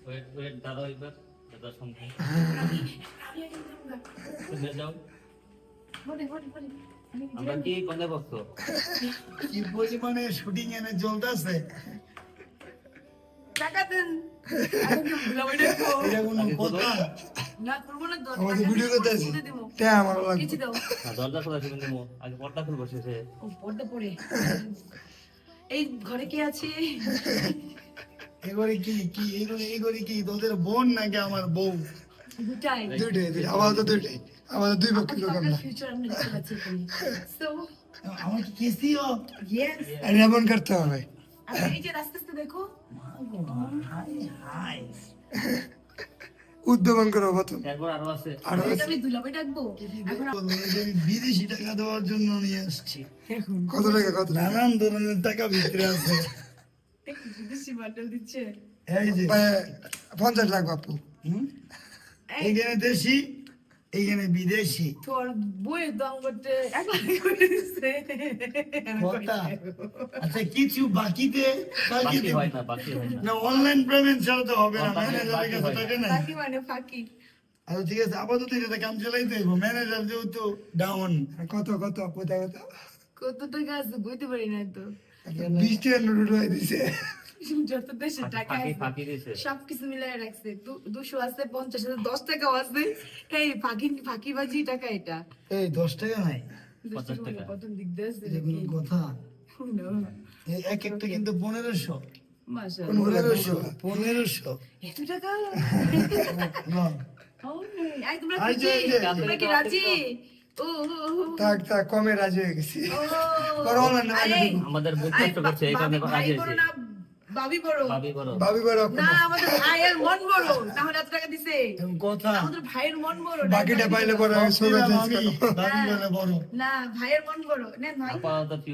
Wait দাঁড়াও এবার দাদা সামনে যাও। আমরা কি কোনে বসতো কি পরিমাণে শুটিং এনে চলতেছে টাকা দেন এটা কোনো কথা না করবো না আমাদের ভিডিও করতে আছি তে আমার লাগবে কিছু দাও দরজা খোলা ছিল কিন্তু আগে পর্দা খুলবো শেষে ও পড়তে পড়ে এই ঘরে কে আছে এবারে কি কি এবারে কি তোদের বোন নাকি আমার বউ দুটাই দুইটাই আমাদের দুই পক্ষের লোক আমরা ফিউচার আমরা দেখতে পাচ্ছি এখানে সো আমার কি কেসিও ইয়েস এমন করতে হবে আপনি এই যে আস্তে আস্তে দেখো হাই উদ্যমন করো প্রথম এরপর আরো আছে আরো এটা আমি দুলাভাই ডাকবো এখন বিদেশি টাকা দেওয়ার জন্য নিয়ে আসছি এখন কত টাকা কত টাকা? নানান ধরনের টাকা ভিতরে আছে বিদেশি বান্ডেল দিচ্ছে এই যে 50 লাখ বাপু হুম? এইখানে দেশি এইখানে বিদেশি তোর বইয়ের দাম করতে 1 লাখ করে দিচ্ছে কথা আচ্ছা কিছু বাকিতে কালকে বাকি দেব। হয় না বাকি হয় না না অনলাইন পেমেন্ট ছাড়া তো হবে না বাকি ম্যানেজারের কাছে হয় না। টাকা নাই ফাঁকি মানে ফাঁকি আচ্ছা ঠিক আছে আপাতত এটা কাম চালাইতে হইব ম্যানেজার যেহেতু ডাউন কত কত কোথায় কত কত টাকা আছে বুঝতে পারি না তো 20 টাকা নোট উঠাই দিছে যত দেশে টাকা ফাঁকি আছে ফাঁকি দিছে সবকিছু মিলাই রাখছে 200 আছে 50 আছে 10 টাকাও আছে এই ফাঁকিবাজি টাকা এটা এই 10 টাকা নাই 50 টাকা। প্রথম দিক দিয়ে আছে এটা কোনো কথা No. এই এক একটা কিন্তু 1500 মাশাআল্লাহ 1500 এত টাকা না আই তোমরা এই যে, এই যে, তোমরা কি রাজি ও থাক থাক কমে রাজি হয়ে গেছি করো না, আমাদের বুক নষ্ট করছে এই কারণে রাজি হয়েছে ভাবি বড় ভাবি করো ভাবি বড় না আমাদের ভাইয়ের মন বড় তাহলে এত টাকা দিছে এমন কথা আমাদের ভাইয়ের মন বড় বাকিটা পাইলে পরে আমি সোজা চেঞ্জ করব ভাবি বলে বড় না ভাইয়ের মন বড় না ভাই আপাতত